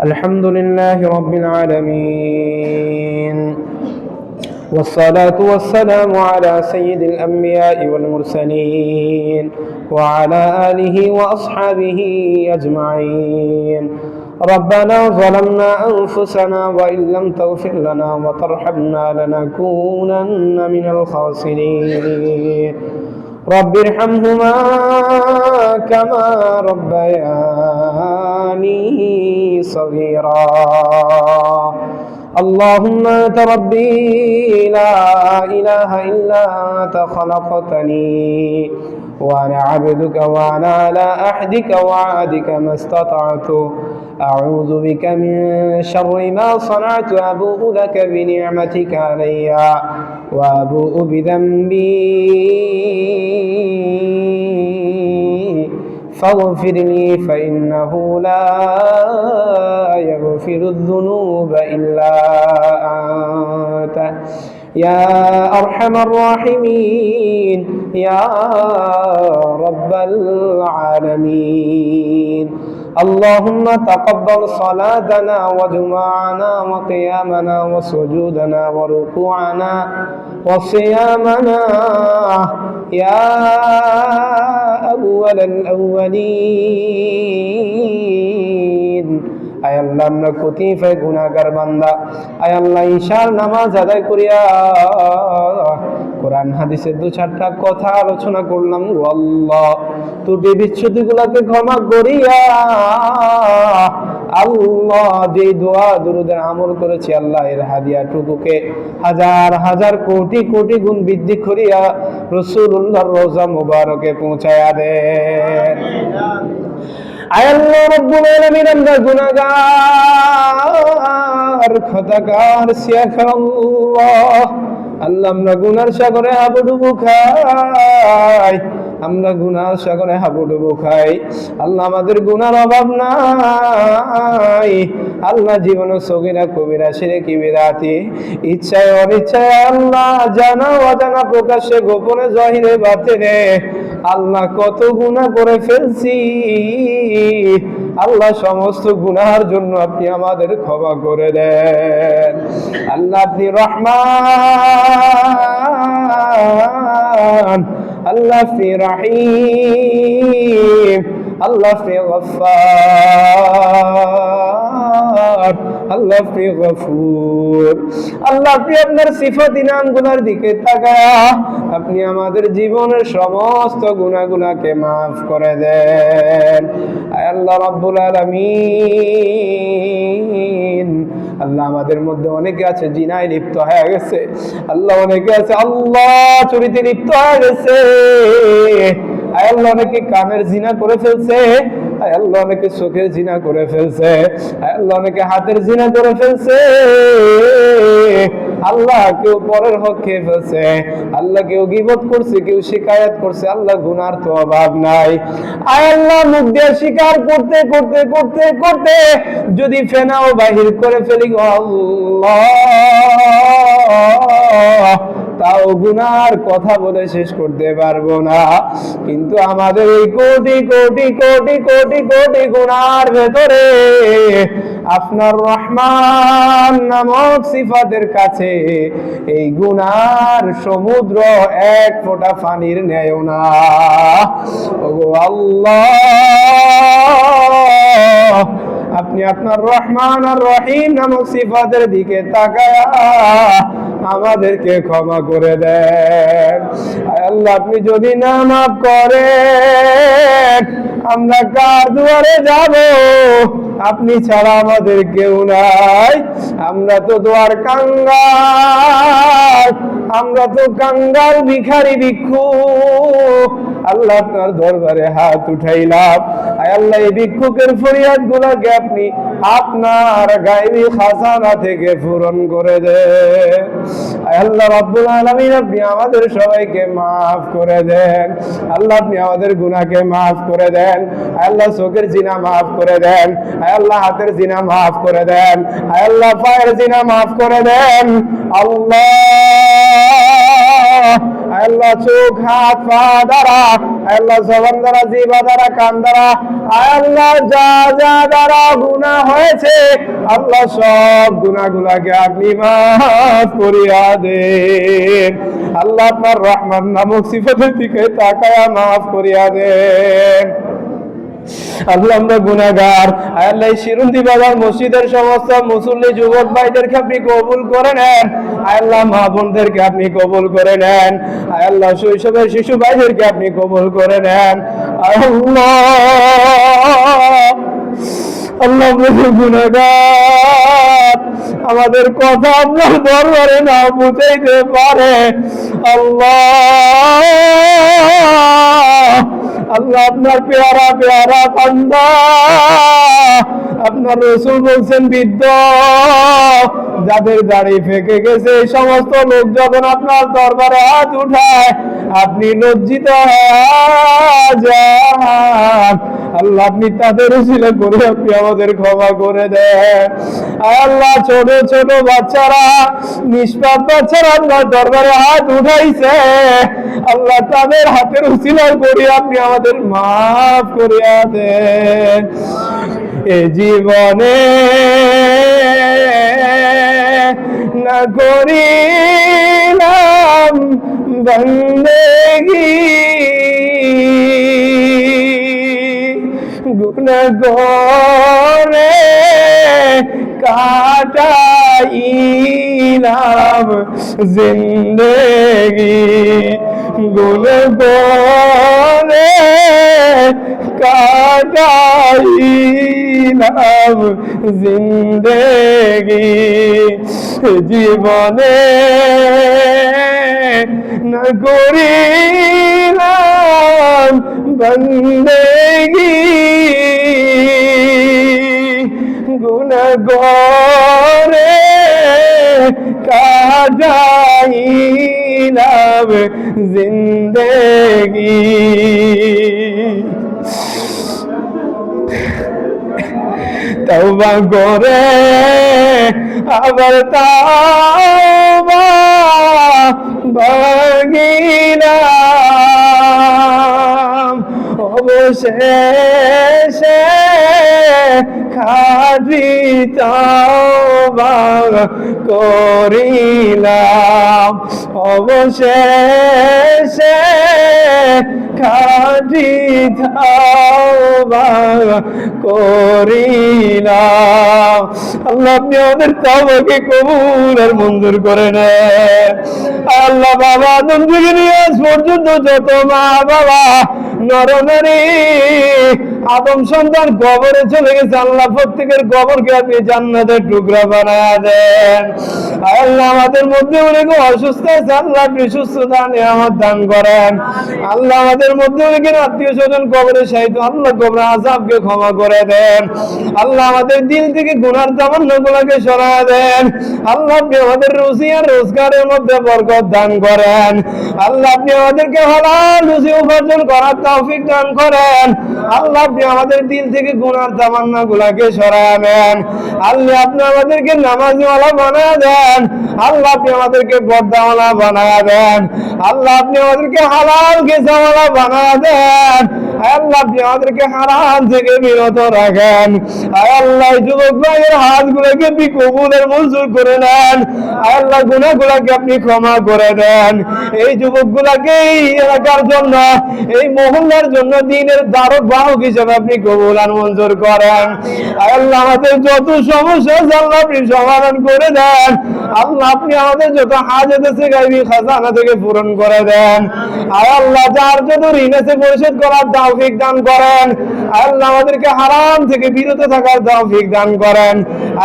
الحمد لله رب العالمين، والصلاة والسلام على سيد الأنبياء والمرسلين وعلى آله وأصحابه أجمعين. ربنا ظلمنا أنفسنا وإن لم تغفر لنا وترحمنا لنكونن من الخاسرين. رب ارحمهما كما ربياني صغيرا. اللهم أنت ربي لا إله إلا أنت خلقتني وأنا عبدك وأنا على عهدك ووعدك ما استطعت أعوذ بك من شر ما صنعت أبوء لك بنعمتك علي وأبوء بذنبي فاغفر لي فإنه لا يغفر الذنوب إلا أنت يا أرحم الراحمين يا رب العالمين. اللهم تقبل صلاتنا وجماعنا وقيامنا وسجودنا وركوعنا وصيامنا يا أول الأولين. আয় আল্লাহ, আমরা কতিপয় গুনাহগার বান্দা, আয় আল্লাহ ঈশার নামাজ আদায় করিয়া কোরআন হাদিসের দু চারটা কথা আলোচনা করলাম গো আল্লাহ, ত্রুটি বিচ্ছুতিগুলোকে ক্ষমা করিয়া আল্লাহ যে দোয়া দুরূদের আমল করেছি আল্লাহ এর হাদিয়াটুকুকে হাজার হাজার কোটি কোটি গুণ বৃদ্ধি করিয়া রাসূলুল্লাহর রওজা মুবারকে পৌঁছায়া দেন। আয় আল্লাহ রব্বুল আলামিন, আমরা গুনাহগার খতাকার শিয়ার আল্লাহ, আল্লাহ আমরা গুনার সাগরে হাবুডুবু খাই, আমরা গুনার সাগরে হাবুডুবু খাই। আল্লাহ আমাদের গুনার অভাব নাই। আল্লাহ জীবন সগীরা কবিরা শিরকি বিদআতি ইচ্ছায় অনিচ্ছায় আল্লাহ জানা অজানা প্রকাশ্যে গোপনে জাহিরে বাতিনে আল্লাহ কত গুনাহ করে ফেলছি। আল্লাহ সমস্ত গুনাহের জন্য আপনি আমাদের ক্ষমা করে দেন। আল্লাহ আপনি রহমান, আল্লাহ আপনি রহিম, আল্লাহ আপনি গফফার, আল্লাহ আপনি গফুর। আল্লাহ আপনি আপনার সিফাতি নামগুলোর দিকে তাকায়া আপনি আমাদের জীবনের সমস্ত গুনাহগুলোকে মাফ করে দেন। আয় আল্লাহ রাব্বুল আলামিন, আল্লাহ আমাদের মধ্যে অনেকে আছে জিনায় লিপ্ত হয়ে গেছে, আল্লাহ অনেকে আছে আল্লাহ চুরিতে লিপ্ত হয়ে গেছে, আয় আল্লাহ অনেকে কানের জিনা করে ফেলছে, আয় আল্লাহ অনেকে চোখের জিনা করে ফেলছে, আয় আল্লাহ অনেকে হাতের জিনা করে ফেলছে, আল্লাহ কেউ পরের হক খেয়ে ফেলছে, আল্লাহ কেউ গীবত করছে, কেউ শিকায়াত করছে। আল্লাহ গুনার তো অভাব নাই। আয় আল্লাহ মুখ দিয়ে স্বীকার করতে করতে করতে করতে যদি ফেনাও বাহির করে ফেলি গো আল্লাহ, তাও গুনার কথা বলে শেষ করতে পারবো না। কিন্তু আমাদের এই কোটি কোটি কোটি কোটি কোটি গুনার ভেতরে আপনার রহমান নামক সিফাতের কাছে এই গুনার সমুদ্র এক ফোঁটা পানির ন্যায় না। ওগো আল্লাহ, আপনি আপনার রহমান আর রহিম নামক সিফাতের দিকে তাকায়া আমাদেরকে ক্ষমা করে দেন। আল্লাহ আপনি যদি না মাফ করেন আমরা কার দুয়ারে যাব? আপনি ছাড়া আমাদের কেউ নাই। আমরা তো দুয়ার কাঙ্গাল, আমরা তো কাঙ্গাল ভিখারি ভিক্ষুক। আল্লাহ আপনার দরবারে হাত উঠাইলাম। আয় আল্লাহ এই ভিক্ষুকের ফরিয়াদ গুলাকে আপনি আপনার গায়বী খাজানা থেকে পূরণ করে দেন। আয় আল্লাহ রাব্বুল আলামিন, আপনি আমাদের সবাইকে মাফ করে দেন। আল্লাহ আপনি আমাদের গুনাহকে মাফ করে দেন। আয় আল্লাহ চোখের জিনা মাফ করে দেন। আয় আল্লাহ হাতের জিনা মাফ করে দেন। আয় আল্লাহ পায়ের জিনা মাফ করে দেন। আল্লাহ আল্লাহ চোখ হাত পা দ্বারা আল্লাহ জবান দ্বারা জিহ্বা দ্বারা কান দ্বারা আল্লাহ যা যা দ্বারা গুনাহ হয়েছে আল্লাহ সব গুনাহগুলোকে আপনি মাফ করিয়া দেন। আল্লাহ আপনার রহমান নামক সিফাতের দিকে তাকায়া মাফ করিয়া দেন। আল্লাহ আমরা গুনাহগার, আল্লাহ শিরুন্দি বাজার মসজিদের সমস্ত মুসল্লি যুবক ভাইদেরকে আপনি কবুল করে নেন। আল্লাহ মা বোনদেরকে আপনি কবুল করে নেন। আল্লাহ শৈশবের শিশু ভাইদেরকে আপনি কবুল করে নেন। আল্লাহ আল্লাহ আমরা গুনাহগার, আমাদের কথা আপনার দরবারে না বুঝাইতে পারে। আল্লাহ আল্লাহ আপনার পেয়ারা পেয়ারা বান্দা, আপনার রাসূল বলছেন বৃদ্ধ যাদের দাড়ি ফেকে গেছে এই সমস্ত লোক যখন আপনার দরবারে হাত উঠায় আপনি লজ্জিত যান। আল্লাহ আপনি তাদের উসিলা করে আপনি আমাদের ক্ষমা করে দেন। আল্লাহ ছোট ছোট বাচ্চারা, নিষ্পাপ বাচ্চারা আপনার দরবারে হাত উঠাইছে, আল্লাহ তাদের হাতের উসিলা করে আপনি আমাদের মাফ করিয়া দেন। এ জীবনে না করিলাম বন্দেগী, গুনাহ করে কাটাইলাম জিন্দেগি, গুনাহ করে কাটাইলাম জিন্দেগি। জীবনে না করিলাম বন্দেগি, গুনাহ করে কাটাইলাম জিন্দেগি। তওবা করে আবার তাওবা ভাঙিলাম, অবশেষে খাঁটি তওবা করিলাম, অবশেষে খাঁটি তওবা করিলাম। আল্লাহ আপনি আমাদের তওবাকে কবুল আর মঞ্জুর করে নেন। আল্লাহ বাবা আদম থেকে নিয়ে আজ পর্যন্ত যত মা বাবা নরনারী আদম সন্তান কবরে চলে গেছে, আল্লাহ প্রত্যেকের কবরকে আপনি জান্নাতের টুকরা বানায়া দেন। আল্লাহ আমাদের মধ্যে অনেকে অসুস্থ আছে, আল্লাহ আপনি সুস্থতা নিয়ামত দান করেন। আল্লাহ আমাদের মধ্যে অনেকের আত্মীয় স্বজন কবরে শাহিদ, আল্লাহ কবরে আযাবকে ক্ষমা করে দেন। আল্লাহ আমাদের দিল থেকে গুনার তামান্নাগুলোকে সরায়া দেন। আল্লাহ আপনি আমাদের রুজি আর রোজগারের মধ্যে বরকত দান করেন। আল্লাহ আপনি আমাদেরকে হালাল রুজি উপার্জন করার তৌফিক দান করেন। আল্লাহ আপনি আমাদের দিল থেকে গুনার তামান্নাগুলোকে সরায়া নেন। আল্লাহ আপনি আমাদেরকে নামাজওয়ালা বানায়া দেন। আল্লাহ আপনি আমাদেরকে পর্দাওয়ালা বানায়া দেন। আল্লাহ আপনি আমাদেরকে হালাল গেজাওয়ালা বানায়া দেন। আল্লাহ আপনি আমাদেরকে হারাম থেকে বিরত রাখেন। আল্লাহ যুবক ভাইয়ের হাতগুলোকে আপনি কবুলের মঞ্জুর করে নেন। আল্লাহ গুনাহগুলোকে আপনি ক্ষমা করে দেন। এই যুবকগুলোকে এই এলাকার জন্য, এই মহল্লার জন্য দিনের দ্বারক বাহক হিসেবে আপনি কবুল আর মঞ্জুর করেন। আল্লাহ আমাদের যত সমস্যা আছে আল্লাহ আপনি সমাধান করে দেন। আল্লাহ আপনি আমাদের যত হাজত আছে গায়বী খাজানা থেকে পূরণ করে দেন। আল্লাহ যার যত ঋণ আছে পরিশোধ করার তৌফিক দান করেন। আল্লাহ আমাদেরকে হারাম থেকে বিরত থাকার তৌফিক দান করেন।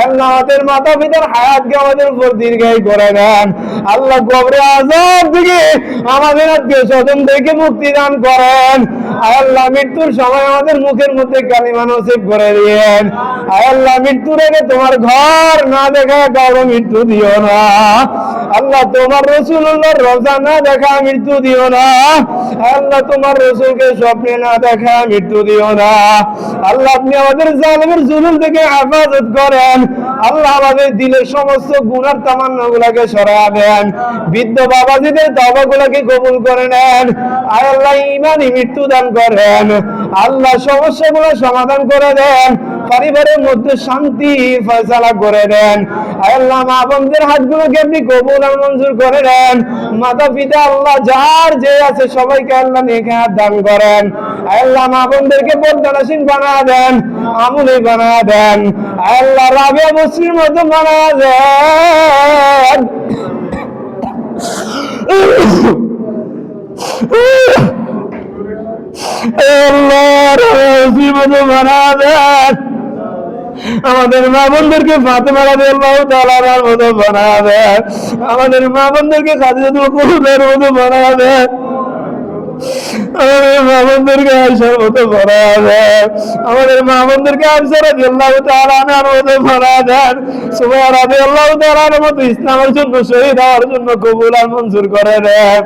আল্লাহ আমাদের মাতা পিতার হায়াতকে আমাদের উপর দীর্ঘায়ু করে দেন। আল্লাহ কবরে আযাব থেকে আমাদের আত্মীয় স্বজন থেকে মুক্তি দান করেন। আল্লাহ মৃত্যুর সময় আমাদের মুখের মধ্যে কালিমা নসিব করে দিয়েন। আল্লাহ মৃত্যুর আগে তোমার ঘর না দেখা কারো মৃত্যু দিও না। আল্লাহ তোমার রাসূলুল্লাহর রওজা না দেখা মৃত্যু দিও না। আল্লাহ তোমার রাসূলকে স্বপ্নে না দেখা মৃত্যু দিও না। আল্লাহ আপনি আমাদের জালিমের জুলুম থেকে হেফাজত করেন। আল্লাহ আমাদের দিলের সমস্ত গুনার তামান্না গুলাকে সরায়া দেন, বৃদ্ধ বাবাজিদের দাওয়া গুলাকে কবুল করে নেন। আয় আল্লাহ ঈমানি মৃত্যু দান করেন, আল্লাহ সমস্যাগুলো সমাধান করে দেন, পরিবারের মধ্যে শান্তি ফয়সালা করে দেন। আয় আল্লাহ মা বোনদের হাতগুলোকে আপনি কবুল আর মঞ্জুর করে দেন। মাতা পিতা আল্লাহ যার যে আছে সবাইকে আল্লাহ নেক হায়াত দান করেন। আয় আল্লাহ মা বোনদেরকে পর্দানসীন বানা দেন, আমলি বানা দেন। আয় আল্লাহ রাবিয়া বসরির মতো বানা দেন। আমাদের মা বোনদেরকে ফাতেমা রাদিয়াল্লাহু তাআলার মতো বানাবে, আমাদের মা বোনদেরকে খাদিজাতুল কুবরার মতো বানাবে, আমাদের মা বোনদেরকে আয়েশার মতো বানাবে, আমাদের মা বোনদেরকে আয়েশা রাদিয়াল্লাহু তাআলা আনহার মতো বানাবেন। সুমাইয়া রাদিয়াল্লাহু তাআলার মতো ইসলামের জন্য শহীদ হওয়ার জন্য কবুল আর মঞ্জুর করে দেন।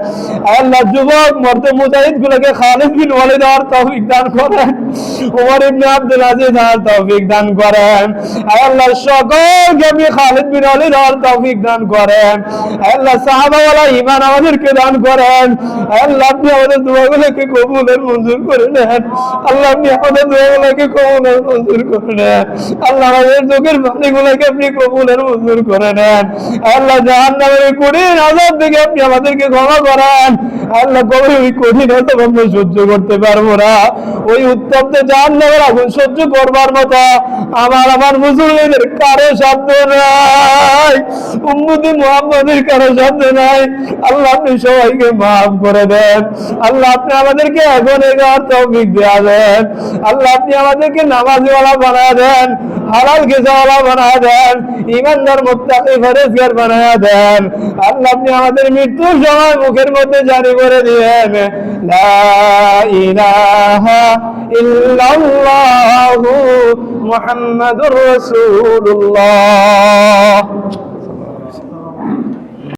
আল্লাহ যুবক মর্তে মুজাহিদ গুলোকে খালিদ বিন ওয়ালিদ হওয়ার তৌফিক দান করেন, ওমর ইবনে আব্দুল আজিজ হওয়ার তৌফিক দান করেন। আল্লাহ সকলকে আপনি খালিদ বিন ওয়ালিদ হওয়ার তৌফিক দান করেন। আল্লাহ সাহাবাওয়ালা ঈমান আমাদেরকে দান করেন। আল্লাহ আপনি আমাদের দোয়াগুলোকে কবুলের মঞ্জুর করে নেন। আল্লাহ আপনি আমাদের দোয়াগুলোকে কবুলের মঞ্জুর করে নেন। আল্লাহ আমাদের চোখের পানিগুলোকে আপনি কবুলের মঞ্জুর করে নেন। আল্লাহ জাহান্নামের কঠিন আযাব থেকে আপনি আমাদেরকে ক্ষমা করেন। আল্লাহ কবে ওই কঠিন আযাব আমরা সহ্য করতে পারবো না, ওই উত্তপ্ত জাহান্নামের আগুন সহ্য করবার মতো আমার মুসলিমদের কারো সাধ্য নাই, উম্মতি মুহাম্মাদের কারো সাধ্য নাই। আল্লাহ আপনি সবাইকে মাফ করে দেন। আল্লাহ আপনি আমাদেরকে এখন এগার তৌফিক দেয়া দেন। আল্লাহ আপনি আমাদেরকে নামাজওয়ালা বানা দেন, হালাল খেজাওয়ালা বানা দেন, ঈমানদার মুত্তাকি পরহেজগার বানা দেন। আল্লাহ আপনি আমাদের মৃত্যুর সময় মুখের মধ্যে জারি করে দিয়েন লা ইলাহা ইল্লাল্লাহু মুহাম্মাদুর রাসূলুল্লাহ।